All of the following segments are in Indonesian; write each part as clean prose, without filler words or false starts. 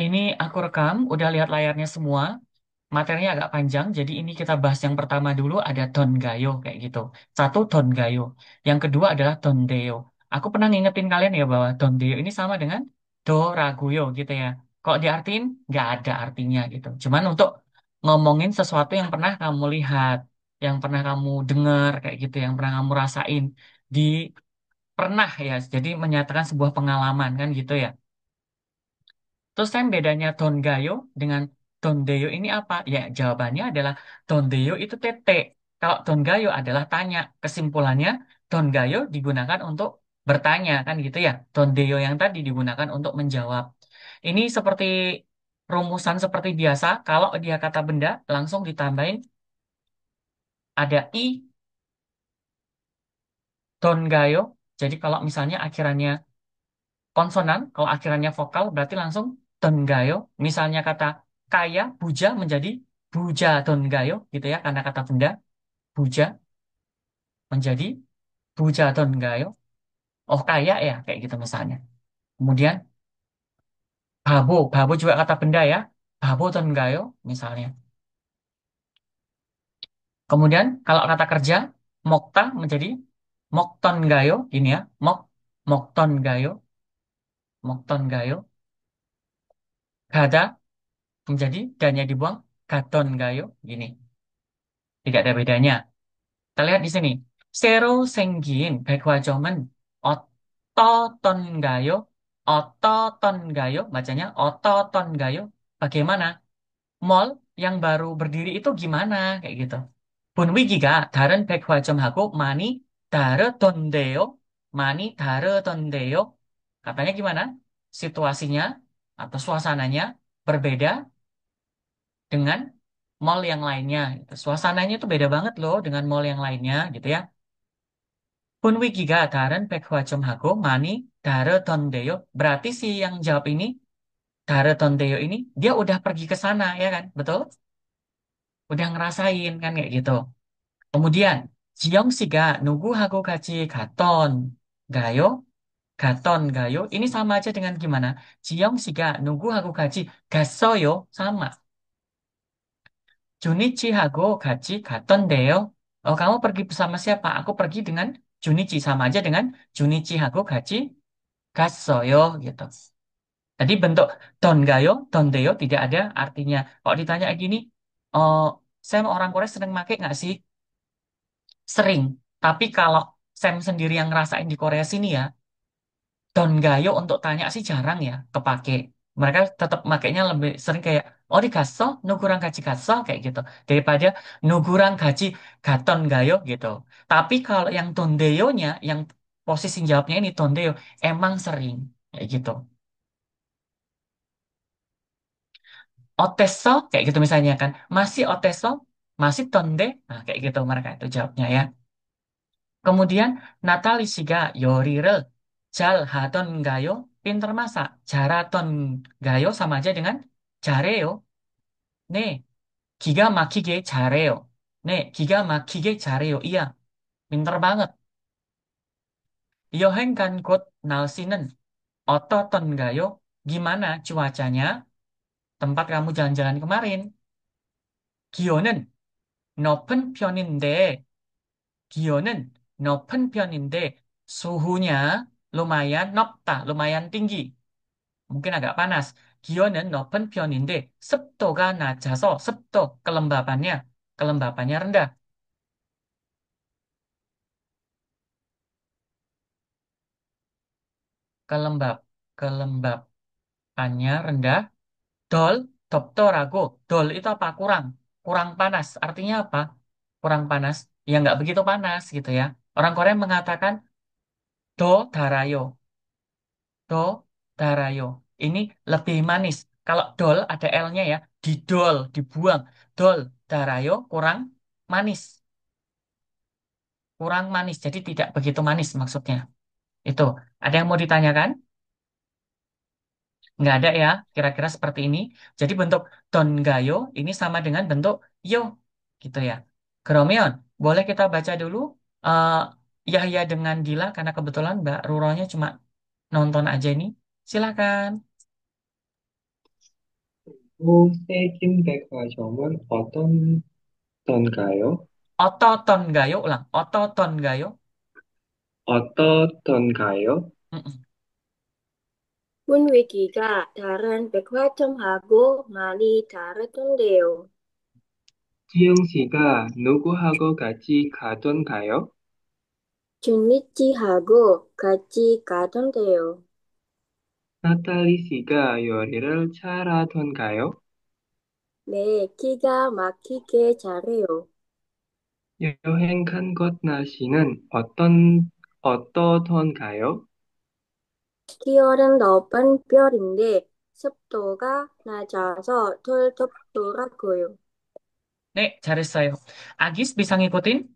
Ini aku rekam, udah lihat layarnya semua. Materinya agak panjang, jadi ini kita bahas yang pertama dulu ada Don Gayo kayak gitu. Satu Don Gayo, yang kedua adalah Don Deo. Aku pernah ngingetin kalian ya bahwa Don Deo ini sama dengan Do Raguyo gitu ya. Kok diartiin? Nggak ada artinya gitu. Cuman untuk ngomongin sesuatu yang pernah kamu lihat, yang pernah kamu dengar kayak gitu, yang pernah kamu rasain di pernah ya. Jadi menyatakan sebuah pengalaman kan gitu ya. Terus kan bedanya Tongayo dengan Tondeo ini apa? Ya, jawabannya adalah Tondeo itu titik. Kalau Tongayo adalah tanya. Kesimpulannya, Tongayo digunakan untuk bertanya, kan gitu ya. Tondeo yang tadi digunakan untuk menjawab. Ini seperti rumusan seperti biasa. Kalau dia kata benda, langsung ditambahin ada I, Tongayo. Jadi kalau misalnya akhirannya konsonan, kalau akhirannya vokal berarti langsung tenggayo. Misalnya kata kaya, buja menjadi buja tenggayo gitu ya, karena kata benda buja menjadi buja tenggayo. Oh kaya ya, kayak gitu misalnya. Kemudian babo, babo juga kata benda ya, babo tenggayo misalnya. Kemudian kalau kata kerja, mokta menjadi mokton gayo, ini ya, mokton gayo, mokton gayo. Gada menjadi dannya dibuang, gaton gayo, gini. Tidak ada bedanya. Kita lihat di sini. Sero senggin 백화점은 어떠던가요? 어떠던가요? Bacanya 어떠던가요? Bagaimana? Mall yang baru berdiri itu gimana? Kayak gitu. 분위기가 다른 백화점하고 많이 다르던데요? 많이 다르던데요? Katanya gimana? Situasinya atau suasananya berbeda dengan mall yang lainnya. Gitu. Suasananya itu beda banget loh dengan mall yang lainnya, gitu ya. 분위기가 다른 백화점하고 많이 다르던데요. Berarti si yang jawab ini, 다르던데요 ini, dia udah pergi ke sana, ya kan? Betul? Udah ngerasain, kan kayak gitu. Kemudian, 지영 씨가 누구하고 같이 갔던 가요? 갔던 가요? Ini sama aja dengan gimana? 지영 씨가 누구하고 같이 갔어요? Sama. Junichi 같이 갔던데요. Oh, kamu pergi bersama siapa? Aku pergi dengan Junichi. Sama aja dengan Junichi 같이 갔어요. Gitu. Tadi bentuk dongayo, dondeyo tidak ada artinya. Kalau ditanya gini, oh, Sam orang Korea sering make nggak sih? Sering. Tapi kalau Sam sendiri yang ngerasain di Korea sini ya, dongayo untuk tanya sih jarang ya kepake. Mereka tetap makainya lebih sering kayak oh di gaso, nugurang gaji gaso kayak gitu daripada nugurang gaji gaton gayo gitu. Tapi kalau yang tondeyonya, yang posisi jawabnya ini tondeo emang sering kayak gitu. Oteso kayak gitu misalnya kan masih oteso, masih tonde, nah kayak gitu mereka itu jawabnya ya. Kemudian Natali siga 요리를 잘 하던가요? Pinter masak. 잘하던 gayo sama aja dengan 잘해요. 네, 기가 막히게 잘해요. 네, 기가 막히게 잘해요. Iya, pinter banget. 여행 간 곳 날씨는 어떻던가요? Gimana cuacanya? Tempat kamu jalan-jalan kemarin. 기온은 높은 편인데, 기온은 높은 편인데, suhunya lumayan 높다, lumayan tinggi. Mungkin agak panas. 기온은 높은 편인데, 습도가 낮아서, 습도, kelembapannya rendah. Kelembab, kelembapannya rendah. Dol, doktorago. Dol itu apa? Kurang. Kurang panas. Artinya apa? Kurang panas. Ya nggak begitu panas gitu ya. Orang Korea mengatakan do darayo. Do darayo. Ini lebih manis. Kalau dol ada L-nya ya. Didol, dibuang. Dol darayo kurang manis. Kurang manis. Jadi tidak begitu manis maksudnya. Itu. Ada yang mau ditanyakan? Nggak ada ya, kira-kira seperti ini. Jadi bentuk Tongayo ini sama dengan bentuk Yo, gitu ya. Keromion, boleh kita baca dulu eh Yahya dengan Dila, karena kebetulan Mbak Ruronya cuma nonton aja ini. Silakan. 호세긴 백화점은 어떤 던가요? Ototongayo, ulang. Ototongayo. 어떻던가요? Mm-mm. 분위기가 다른 백화점하고 많이 다르던데요. 지영 씨가 누구하고 같이 가던가요? 준니찌하고 같이 가던데요. 나탈리 씨가 요리를 잘하던가요? 네, 기가 막히게 잘해요. 여행 간 곳 날씨는 어떠던가요? 기온은 높은 별인데 습도가 낮아서 덜 덥더라고요. 네, 잘했어요. Agis bisa ngikutin?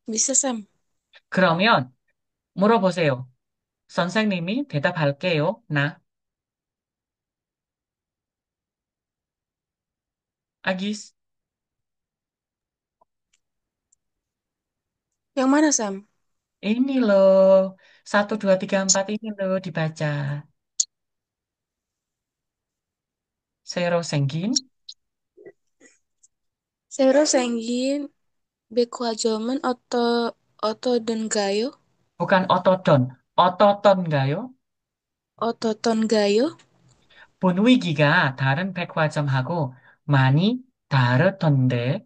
Bisa, Sam. 그러면 물어보세요. 선생님이 대답할게요. 나, Agis. Yang mana, Sam? Ini loh, 1, 2, 3, 4 ini loh dibaca. Zero Senggin, Sero Senggin, Bekwajomen, Oto Dengayo, bukan otodon. Ototon gayo. Ototon Gayo. 분위기가 다른 백화점하고 많이 다르던데.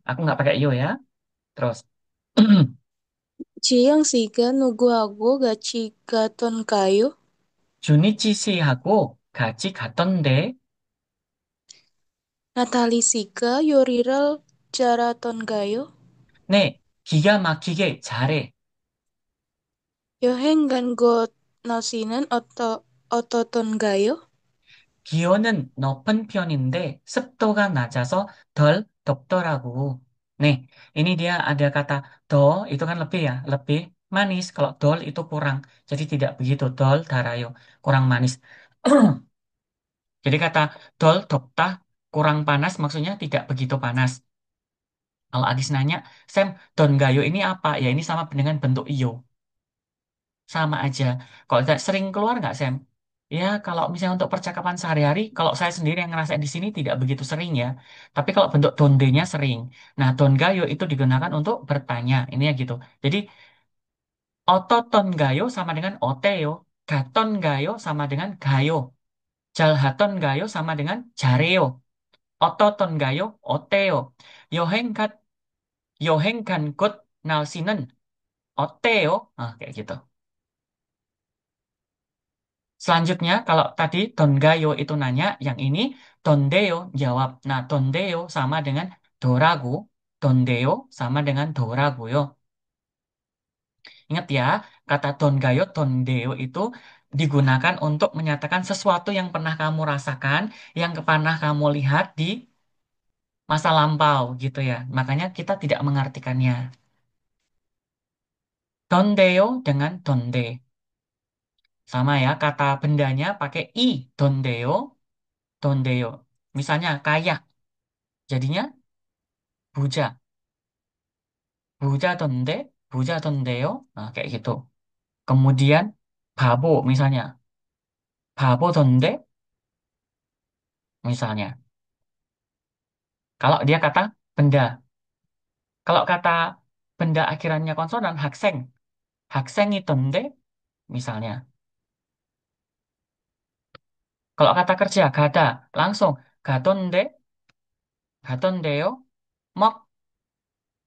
Aku nggak pakai yo ya. Terus, Ciyang Siga Nuguago Gachi Gaton Kayo. 주니치 씨하고 같이 갔던데. Natali Siga Yoriral Jaraton Gayo. 네, 기가 막히게 잘해. Yoheng Got Nasinan Ototon Gayo. 기온은 높은 편인데 습도가 낮아서 덜 덥더라고. 네, ini dia ada kata do, itu kan lebih ya, lebih manis. Kalau dol itu kurang. Jadi tidak begitu dol darayo, kurang manis. Jadi kata dol dokta kurang panas maksudnya tidak begitu panas. Kalau Agis nanya, Sam, don gayo ini apa? Ya ini sama dengan bentuk iyo. Sama aja. Kalau tidak sering keluar nggak, Sam? Ya, kalau misalnya untuk percakapan sehari-hari, kalau saya sendiri yang ngerasain di sini tidak begitu sering ya. Tapi kalau bentuk dondenya sering. Nah, don gayo itu digunakan untuk bertanya. Ini ya gitu. Jadi, ototon gayo sama dengan oteo. Gaton gayo sama dengan gayo. Jalhaton gayo sama dengan jareo. Ototon gayo, oteo. Yohengkat, yohengkan kut nalsinen, oteo. Nah, kayak gitu. Selanjutnya, kalau tadi Don Gayo itu nanya, yang ini Don Deo jawab. Nah, Don Deo sama dengan Doragu. Don Deo sama dengan Doraguyo. Ingat ya, kata Don Gayo, Don Deo itu digunakan untuk menyatakan sesuatu yang pernah kamu rasakan, yang pernah kamu lihat di masa lampau gitu ya. Makanya kita tidak mengartikannya. Don Deo dengan Don De. Sama ya, kata bendanya pakai I. Don Deo, Don Deo. Misalnya kayak. Jadinya buja, bu자던데, 부자던데요. Nah, kayak gitu. Kemudian babo misalnya, 바보던데 misalnya. Kalau dia kata benda. Kalau kata benda akhirannya konsonan hakseng, 학생이던데 misalnya. Kalau kata kerja gada langsung 가던데, 가던데요. 먹,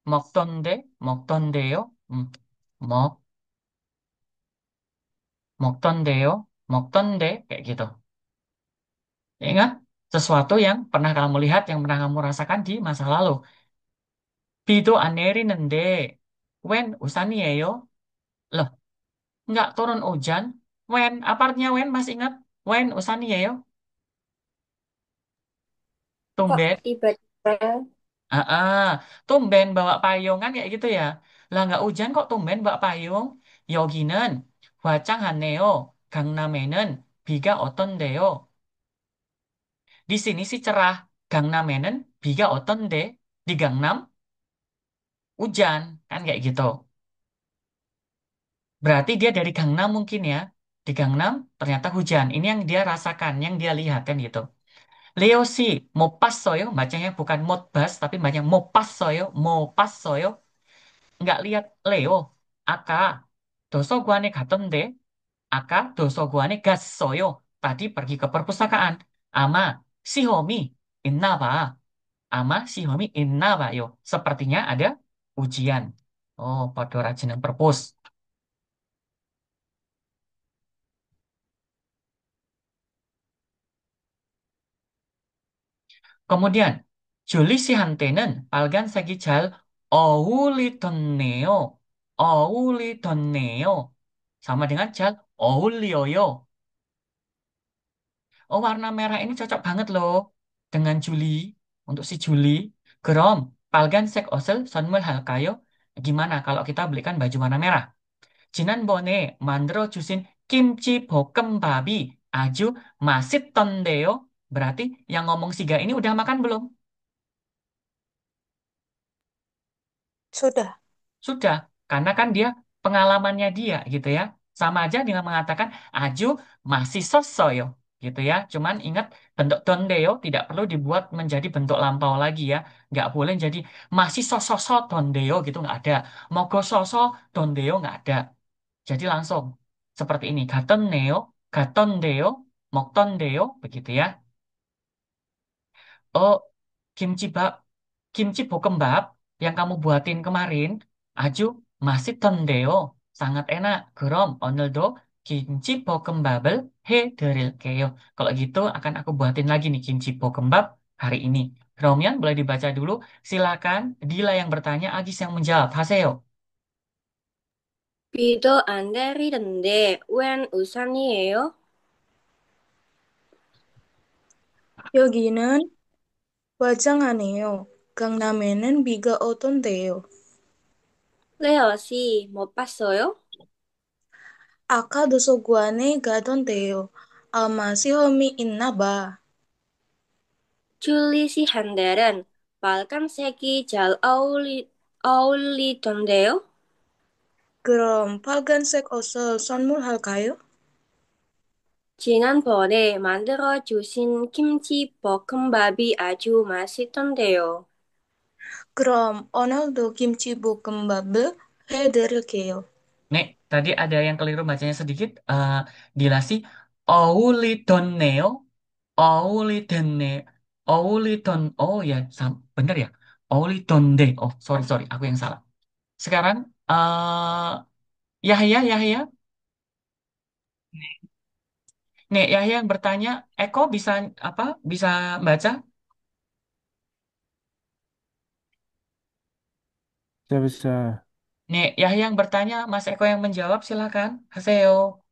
먹던데, 먹던데요. 먹, 먹던데요. 먹던데 kayak gitu. Ingat sesuatu yang pernah kamu lihat, yang pernah kamu rasakan di masa lalu. Bido 안 내리는데 웬 우산이에요? Loh, nggak turun hujan. When, apa artinya when? Masih ingat? When usaniyeo? Kok Tumben. tiba-tiba Ah, tumben bawa payungan kayak gitu ya. Lah nggak hujan kok tumben bawa payung. 여기는 화창하네요. 강남에는 비가 어떤데요? Di sini sih cerah. 강남에는 비가 어떤데? Di Gangnam hujan kan kayak gitu. Berarti dia dari Gangnam mungkin ya. Di Gangnam ternyata hujan. Ini yang dia rasakan, yang dia lihat kan gitu. Leo si mopas soyo, bacanya bukan motbas, tapi bacanya mopas soyo. Nggak lihat Leo. Aka, doso guane gatonde, aka doso guane gas soyo. Tadi pergi ke perpustakaan. Ama, si Homi, innaba. Ama, si Homi, innaba yo. Sepertinya ada ujian. Oh, pada rajin yang perpus. Kemudian, 줄리시한테는 빨간색이 잘 어울리던네요. 어울리던네요. Sama dengan 잘 어울려요. Oh, warna merah ini cocok banget loh dengan Juli. Untuk si Juli. 그럼 빨간색 옷을 선물할까요? Gimana kalau kita belikan baju warna merah? 지난번에 만들어주신 김치 볶음밥이 아주 맛있던데요. Berarti yang ngomong siga ini udah makan belum? Sudah. Sudah, karena kan dia pengalamannya dia gitu ya. Sama aja dengan mengatakan Aju masih sosoyo gitu ya. Cuman ingat bentuk tondeo tidak perlu dibuat menjadi bentuk lampau lagi ya. Nggak boleh jadi masih sososo tondeo gitu nggak ada. Mogo soso tondeo nggak ada. Jadi langsung seperti ini. Gaton neo, mokton deo, begitu ya. Oh, kimchi bap, kimchi bokkeumbap yang kamu buatin kemarin, Aju masih tendeo, sangat enak. Krom, 오늘도 kimchi bokkeumbap을 해드릴게요. Kalau gitu akan aku buatin lagi nih kimchi bokkeumbap hari ini. Romian boleh dibaca dulu. Silakan. Dila yang bertanya, Agis yang menjawab. Haseo. 비도 안 내리던데 웬 우산이에요? 여기는 화장하네요. 강남에는 비가 오던데요. 레어 씨, 못 봤어요? 아까 도서관에 가던데요. 아마 시험이 있나 봐. 줄리 씨한테는 빨간색이 어울리던데요? 그럼 빨간색 옷을 선물할까요? 지난번에 만들어주신 김치 볶음밥이 아주 맛있던데요. 그럼 오늘도 김치볶음밥을 해드릴게요. Nek, tadi ada yang keliru bacanya sedikit. Dila sih, Oulidoneo, Oulidene, Oulidon, oh ya, bener ya, Oulidonde. Oh, sorry, sorry, aku yang salah. Sekarang, Yahya, Yahya. Nih, Yahya yang bertanya, Eko bisa apa? Bisa baca? bisa. Nih, Yahya yang bertanya, Mas Eko yang menjawab, silakan. Haseo.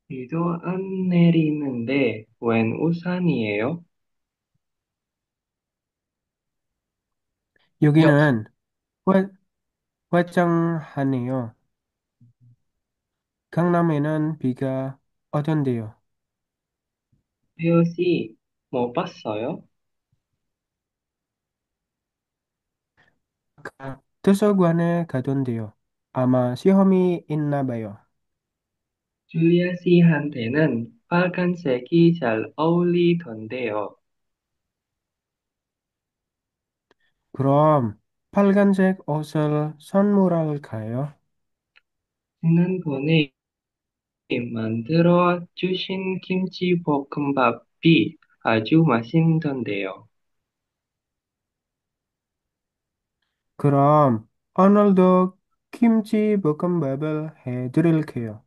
비도 안 내리는데 웬 우산이에요? Yuk, 여기는 화, 화장하네요. 강남에는 비가 오던데요. 혜요 씨, 뭐 봤어요? 아까 도서관에 가던데요. 아마 시험이 있나 봐요. 줄리아 씨한테는 빨간색이 잘 어울리던데요. 그럼 빨간색 옷을 선물할까요? 지난번에 만들어 주신 김치볶음밥이 아주 맛있던데요. 그럼 오늘도 김치볶음밥을 해드릴게요.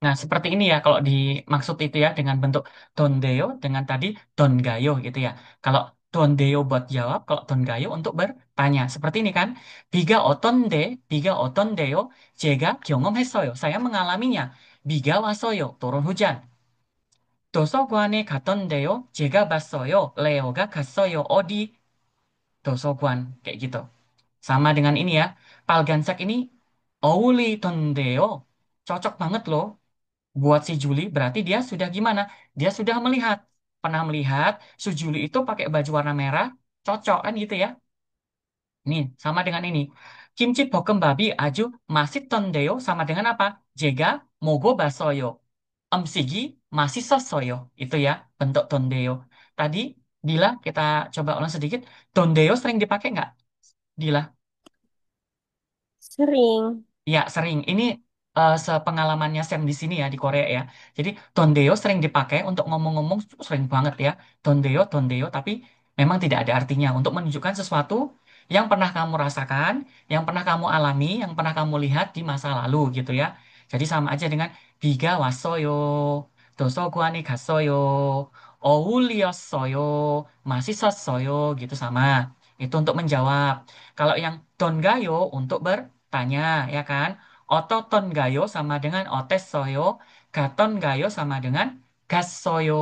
nah, seperti ini ya kalau dimaksud itu ya dengan bentuk dondeo dengan tadi dongayo gitu ya. Kalau dondeo buat jawab, kalau dongayo untuk bertanya. Seperti ini kan. Biga otondeo, 제가 경험했어요. Saya mengalaminya. 비가 왔어요. turun hujan. 도서관에 갔던데요. 제가 봤어요. 레오가 갔어요. 어디? 도서관. Kayak gitu. Sama dengan ini ya. Palgansak ini 어울리 던데요. Cocok banget loh buat si Juli. Berarti dia sudah gimana? Dia sudah melihat. Pernah melihat si Juli itu pakai baju warna merah. Cocok kan gitu ya. Nih, sama dengan ini. Kimchi bokkeumbap이 아주 맛있던데요. Sama dengan apa? 제가 먹어봤어요. 음식이 맛있었어요. Itu ya, bentuk dondeyo. Tadi, Dila, kita coba ulang sedikit. Dondeyo sering dipakai nggak, Dila? Sering. Ya, sering. Ini sepengalamannya Sam di sini ya, di Korea ya. Jadi, Tondeo sering dipakai untuk ngomong-ngomong, sering banget ya. Tondeo, Tondeo, tapi memang tidak ada artinya. Untuk menunjukkan sesuatu yang pernah kamu rasakan, yang pernah kamu alami, yang pernah kamu lihat di masa lalu gitu ya. Jadi sama aja dengan biga wasoyo, dosogu ni gasoyo, 어울리었어요, 맛있었어요 gitu sama. Itu untuk menjawab. Kalau yang dongayo untuk bertanya, ya kan? Ototon gayo sama dengan otes soyo, gaton gayo sama dengan gas soyo,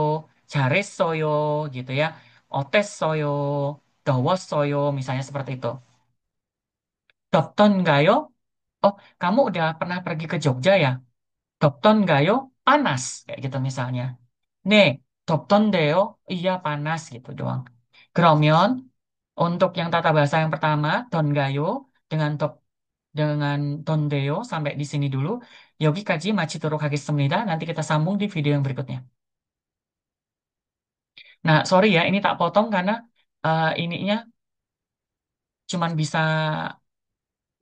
jares soyo, gitu ya. Otes soyo, dawos soyo, misalnya seperti itu. Dokton gayo, oh kamu udah pernah pergi ke Jogja ya? Dokton gayo, panas, kayak gitu misalnya. Nih, dokton deo, iya panas gitu doang. Gromion, untuk yang tata bahasa yang pertama, don gayo, dengan dengan Tondeo sampai di sini dulu. Yogi kaji Machitoro Kagestemnida. Nanti kita sambung di video yang berikutnya. Nah, sorry ya, ini tak potong karena ininya cuman bisa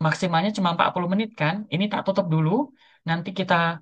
maksimalnya cuma 40 menit kan. Ini tak tutup dulu. Nanti kita